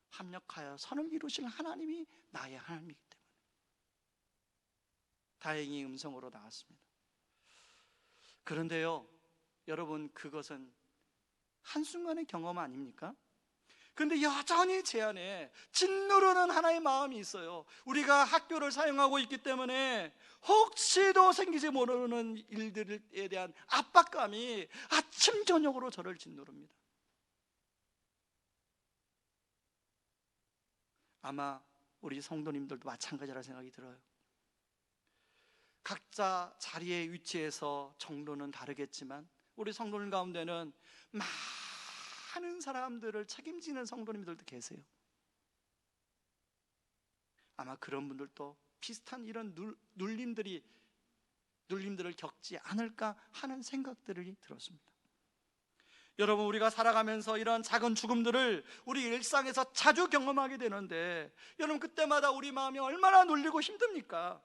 A: 합력하여 선을 이루실 하나님이 나의 하나님이기 때문에 다행히 음성으로 나왔습니다. 그런데요, 여러분, 그것은 한순간의 경험 아닙니까? 근데 여전히 제 안에 짓누르는 하나의 마음이 있어요. 우리가 학교를 사용하고 있기 때문에 혹시도 생기지 모르는 일들에 대한 압박감이 아침 저녁으로 저를 짓누릅니다. 아마 우리 성도님들도 마찬가지라 생각이 들어요. 각자 자리에 위치해서 정도는 다르겠지만 우리 성도님 가운데는 많은 사람들을 책임지는 성도님들도 계세요. 아마 그런 분들도 비슷한 이런 눌림들을 겪지 않을까 하는 생각들이 들었습니다. 여러분, 우리가 살아가면서 이런 작은 죽음들을 우리 일상에서 자주 경험하게 되는데 여러분, 그때마다 우리 마음이 얼마나 눌리고 힘듭니까?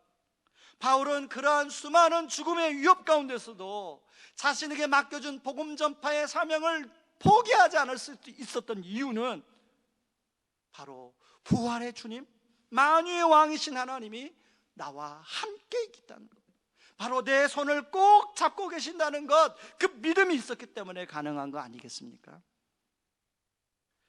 A: 바울은 그러한 수많은 죽음의 위협 가운데서도 자신에게 맡겨준 복음 전파의 사명을 포기하지 않을 수 있었던 이유는 바로 부활의 주님, 만유의 왕이신 하나님이 나와 함께 있다는 것, 바로 내 손을 꼭 잡고 계신다는 것, 그 믿음이 있었기 때문에 가능한 거 아니겠습니까?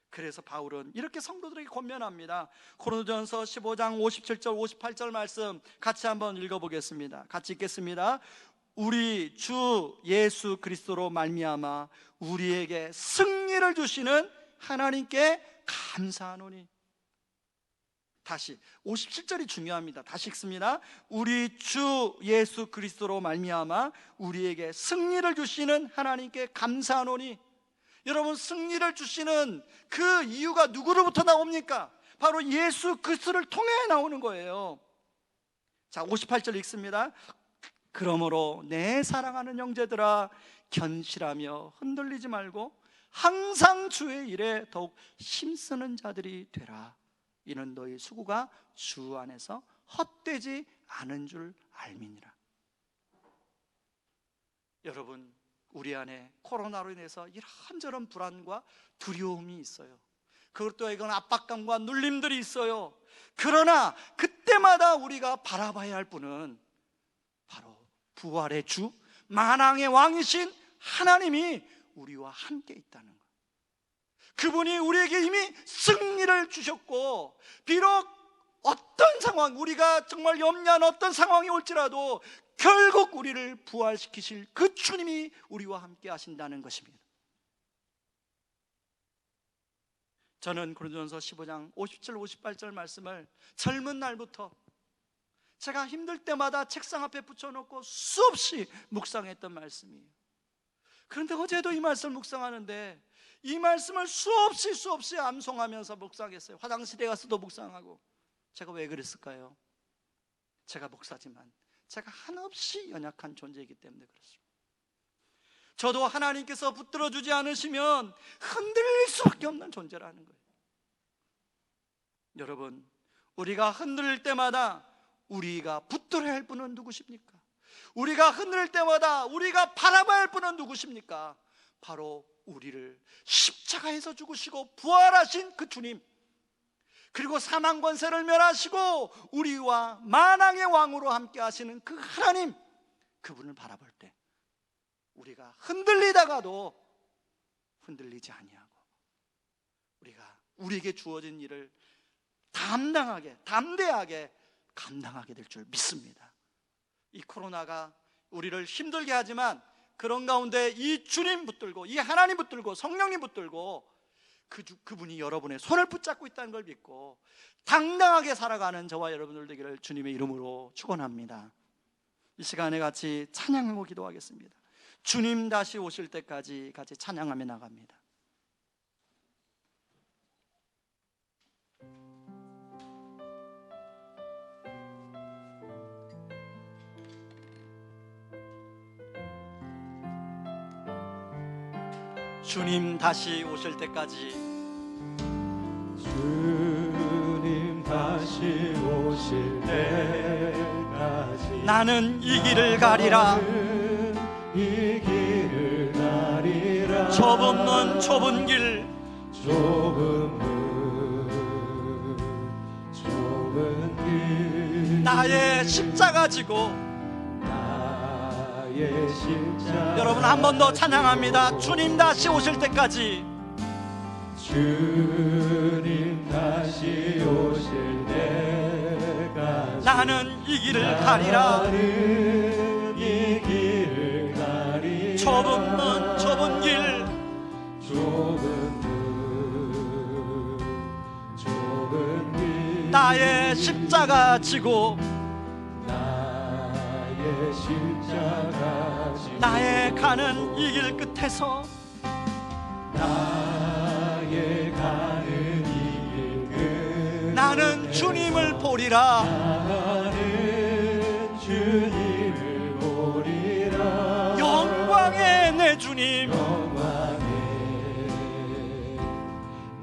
A: 그래서 바울은 이렇게 성도들에게 권면합니다. 고린도전서 15장 57절 58절 말씀 같이 한번 읽어보겠습니다. 같이 읽겠습니다. 우리 주 예수 그리스도로 말미암아 우리에게 승리를 주시는 하나님께 감사하노니. 다시 57절이 중요합니다. 다시 읽습니다. 우리 주 예수 그리스도로 말미암아 우리에게 승리를 주시는 하나님께 감사하노니. 여러분, 승리를 주시는 그 이유가 누구로부터 나옵니까? 바로 예수 그리스도를 통해 나오는 거예요. 자, 58절 읽습니다. 그러므로 내 사랑하는 형제들아, 견실하며 흔들리지 말고 항상 주의 일에 더욱 힘쓰는 자들이 되라. 이는 너희 수고가 주 안에서 헛되지 않은 줄 알미니라. 여러분, 우리 안에 코로나로 인해서 이런저런 불안과 두려움이 있어요. 그것도 이건 압박감과 눌림들이 있어요. 그러나 그때마다 우리가 바라봐야 할 분은 바로 부활의 주, 만왕의 왕이신 하나님이 우리와 함께 있다는 거예요. 그분이 우리에게 이미 승리를 주셨고, 비록 어떤 상황, 우리가 정말 염려한 어떤 상황이 올지라도 결국 우리를 부활시키실 그 주님이 우리와 함께 하신다는 것입니다. 저는 고린도전서 15장 57, 58절 말씀을 젊은 날부터 제가 힘들 때마다 책상 앞에 붙여놓고 수없이 묵상했던 말씀이에요. 그런데 어제도 이 말씀을 묵상하는데 이 말씀을 수없이 암송하면서 묵상했어요. 화장실에 가서도 묵상하고. 제가 왜 그랬을까요? 제가 목사지만 제가 한없이 연약한 존재이기 때문에 그렇습니다. 저도 하나님께서 붙들어주지 않으시면 흔들릴 수밖에 없는 존재라는 거예요. 여러분, 우리가 흔들릴 때마다 우리가 붙들어야 할 분은 누구십니까? 우리가 흔들릴 때마다 우리가 바라봐야 할 분은 누구십니까? 바로 우리를 십자가에서 죽으시고 부활하신 그 주님, 그리고 사망 권세를 멸하시고 우리와 만왕의 왕으로 함께 하시는 그 하나님, 그분을 바라볼 때 우리가 흔들리다가도 흔들리지 아니하고 우리가 우리에게 주어진 일을 담대하게 감당하게 될 줄 믿습니다. 이 코로나가 우리를 힘들게 하지만 그런 가운데 이 주님 붙들고, 이 하나님 붙들고, 성령님 붙들고 그분이 여러분의 손을 붙잡고 있다는 걸 믿고 당당하게 살아가는 저와 여러분들 되기를 주님의 이름으로 축원합니다. 이 시간에 같이 찬양하고 기도하겠습니다. 주님 다시 오실 때까지 같이 찬양하며 나갑니다. 주님 다시 오실 때까지,
C: 주님 다시 오실 때까지
A: 나는 이 길을 가리라.
C: 이 길을 가리라.
A: 좁은 길,
C: 좁은 길,
A: 나의 십자가 지고.
C: 나의 십자가.
A: 여러분, 한 번 더 찬양합니다. 주님 다시 오실 때까지.
C: 주님 다시 오실 때까지
A: 나는 이 길을 가리라.
C: 이 길을 가리라.
A: 좁은 길,
C: 좁은 길,
A: 나의 십자가 지고.
C: 나의 십자가 지고.
A: 나의 가는 이 길 끝에서
C: 나의 가는 이 길 끝.
A: 나는 주님을 보리라.
C: 나는 주님을 보리라.
A: 영광의 내 주님,
C: 영광의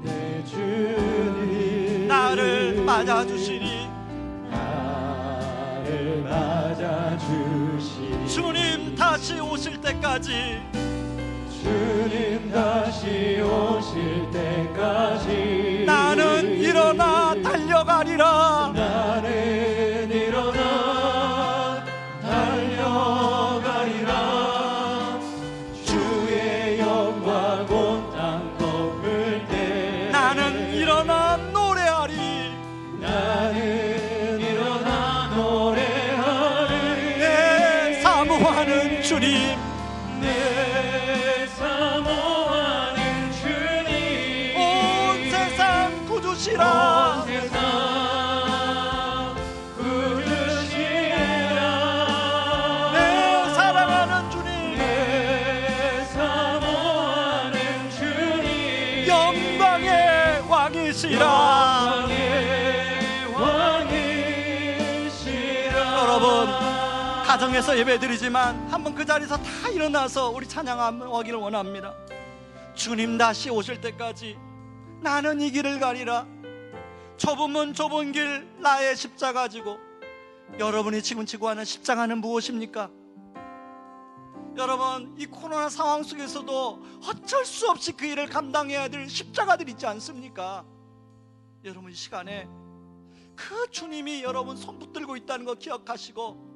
C: 내 주님,
A: 나를 맞아주시니.
C: 나를 맞아주시니.
A: 주님 다시 오실 때까지,
C: 주님 다시 오실 때까지
A: 나는 일어나 달려가리라.
C: 나는 일어나 달려가리라. 주의 영광 온 땅 덮을 때
A: 나는 일어나 노래하리.
C: 나는 일어나 노래하리.
A: 내 사모하는 주님,
C: 내 사모하는 주님,
A: 온 세상 구주시라.
C: 온 세상 구주시라.
A: 내 사랑하는 주님,
C: 내 사모하는 주님,
A: 영광의 왕이시라.
C: 영광의 왕이시라.
A: 여러분, 가정에서 예배드리지만 한번 그 자리에서 다 일어나서 우리 찬양하기를 원합니다. 주님 다시 오실 때까지 나는 이 길을 가리라. 좁은 문 좁은 길 나의 십자가 지고. 여러분이 지금 지고 하는 십자가는 무엇입니까? 여러분, 이 코로나 상황 속에서도 어쩔 수 없이 그 일을 감당해야 될 십자가들 있지 않습니까? 여러분, 이 시간에 그 주님이 여러분 손 붙들고 있다는 거 기억하시고,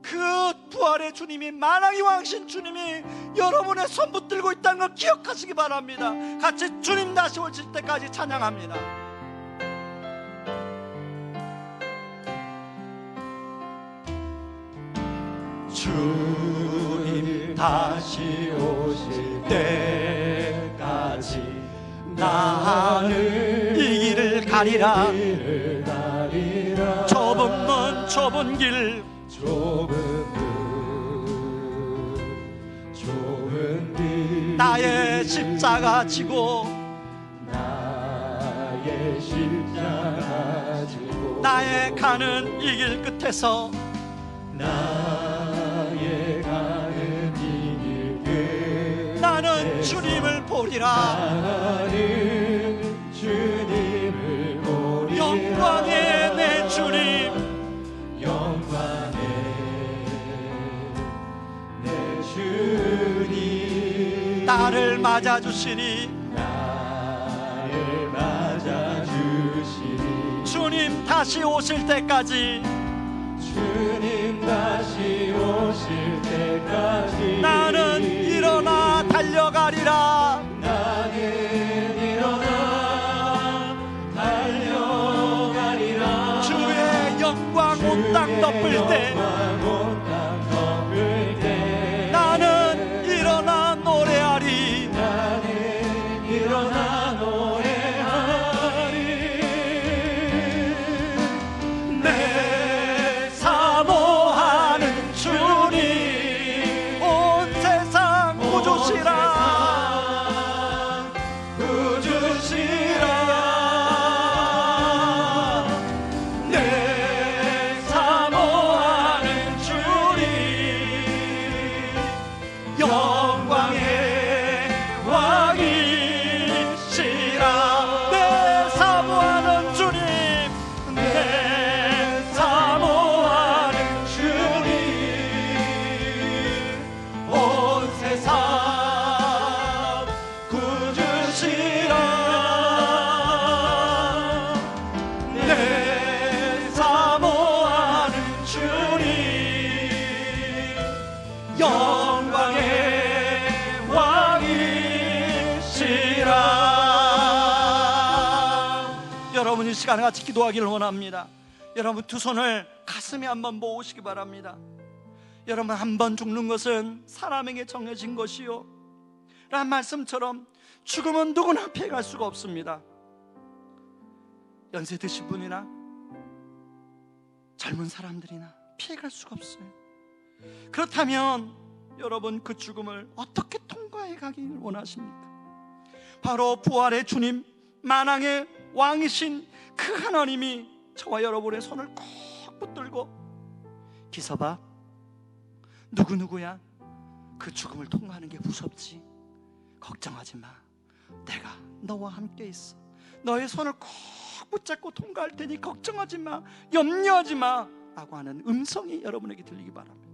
A: 그 부활의 주님이, 만왕의 왕신 주님이 여러분의 손 붙들고 있다는 걸 기억하시기 바랍니다. 같이 주님 다시 오실 때까지 찬양합니다.
C: 주님 다시 오실 때까지 나는
A: 이 길을 가리라.
C: 길을 가리라.
A: 좁은 문 좁은 길
C: 좁은 길
A: 나의 십자가 지고,
C: 나의 십자가 지고,
A: 나의 가는 이 길 끝에서
C: 나의 가는 이 길 끝
A: 나는 주님을 보리라.
C: 나는 주님을 보리라.
A: 영광의 내 주님,
C: 영광의 내 주님,
A: 나를 맞아주시니.
C: 나를 맞아주시니.
A: 주님 다시 오실 때까지
C: 주님 다시 오실 때까지
A: 나는 일어나 달려가리라.
C: 나는 일어나 달려가리라.
A: 주의 영광 온 땅 덮을 때 나는 일어나 노래하리.
C: 나는 일어나 노래하리.
A: 내 사모하는 주님, 온 세상 구주시라.
C: 구주시라.
A: 내 사모하는 주님, 영광의 왕이시라. 내 사모하는 주님, 내 사모하는 주님, 온 세상 구주시라. 내 사모하는 주님, 영광의 왕이시라. 여러분, 이 시간에 같이 기도하기를 원합니다. 여러분, 두 손을 가슴에 한번 모으시기 바랍니다. 여러분, 한 번 죽는 것은 사람에게 정해진 것이요 라는 말씀처럼 죽음은 누구나 피해갈 수가 없습니다. 연세 드신 분이나 젊은 사람들이나 피해갈 수가 없어요. 그렇다면 여러분, 그 죽음을 어떻게 통과해 가기를 원하십니까? 바로 부활의 주님, 만왕의 왕이신 그 하나님이 저와 여러분의 손을 꼭 붙들고, 기서봐, 누구누구야, 그 죽음을 통과하는 게 무섭지? 걱정하지 마, 내가 너와 함께 있어. 너의 손을 꼭 붙잡고 통과할 테니 걱정하지 마, 염려하지 마 라고 하는 음성이 여러분에게 들리기 바랍니다.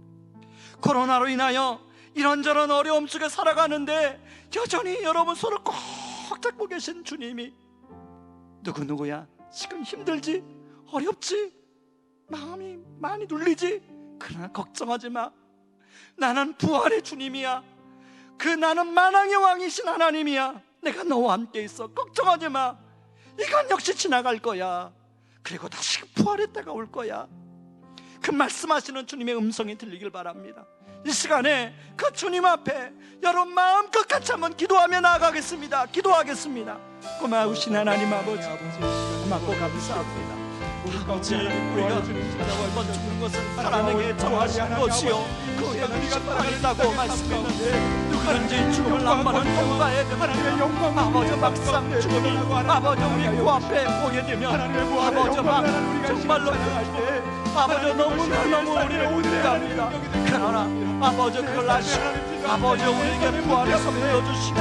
A: 코로나로 인하여 이런저런 어려움 속에 살아가는데 여전히 여러분 손을 꼭 잡고 계신 주님이, 누구누구야, 지금 힘들지? 어렵지? 마음이 많이 눌리지? 그러나 걱정하지 마, 나는 부활의 주님이야. 그 나는 만왕의 왕이신 하나님이야. 내가 너와 함께 있어. 걱정하지 마. 이건 역시 지나갈 거야. 그리고 다시 부활의 때가 올 거야. 그 말씀하시는 주님의 음성이 들리길 바랍니다. 이 시간에 그 주님 앞에 여러분 마음껏 같이 한번 기도하며 나아가겠습니다. 기도하겠습니다. 고마우신 하나님 아버지, 고맙고 감사합니다. 아버지, 우리가 한번 죽는 것은 사람에게 정하신 것이요 그 후에는 심판이라고 말씀했는데, 누구든지 죽음을 남발은 통과해 하나님의 영광 아버지, 막상 죽음이 아버지 우리 코앞에 오게 되면 아버지 막 정말로 아버지 너무 우리를 우대합니다. 그러나 아버지 그걸 아시고 아버지 우리에게 부활의 선물로 주시고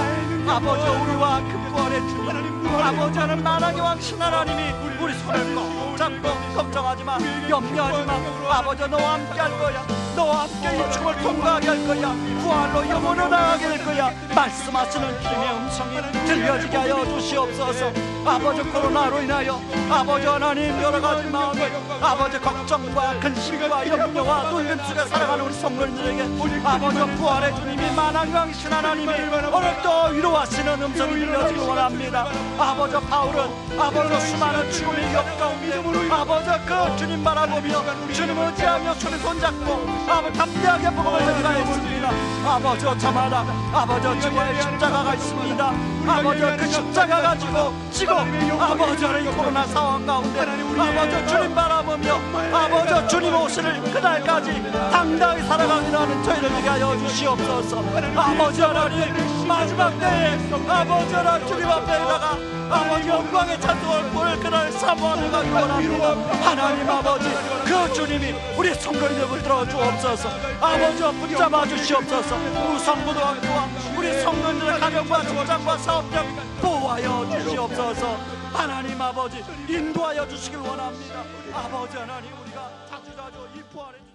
A: 아버지 우리와 그 부활의 주님 아버지는 만왕의 왕신 하나님이 우리 손을 꼭 잡고 걱정하지 마, 염려하지 마. 아버지 너와 함께 할 거야. 너와 함께 이 죽음을 통과하게 할 거야. 부활로 영원을 나가게 될 거야. 말씀하시는 주님의 음성이 들려지게 하여 주시옵소서. 아버지 코로나로 인하여 아버지 하나님 여러 가지 마음에 아버지 걱정과 근심과 염려와 놀림 속에 살아가는 우리 성도님들에게 아버지 부활의 주님이 만왕의 왕신 하나님이 오늘도 위로하시는 음성이 들려지길 원합니다. 아버지 바울은 아버지 수많은 죽음의 위협 가운데 아버지 그 주님 바라보며 주님 의지하며 주님 손잡고 아버지 담대하게 복음을 전가했습니다. 아버지 저마다 아버지 주의 십자가가 있습니다. 아버지 그 십자가 가지고 지고 아버지의 코로나 상황 가운데 아버지 주님 바라보며 아버지 주님 오시는 그날까지 당당히 살아가기로 하는 저희를 되게 하여 주시옵소서. 아버지 하나님 마지막 때에 아버지 하나님 주님 앞에다가 아버지 영광의 찬송을 부를 그날 사모하며 가기 원합니다. 하나님 아버지 그 주님이 우리 성도님을 들어주옵소서. 아버지 붙잡아 주시옵소서. 우성고등학교와 우리 성도님들의 가정과 직장과 사업장 보호하여 주시옵소서. 하나님 아버지 인도하여 주시길 원합니다. 아버지 하나님 우리가 자주자주 이 부활의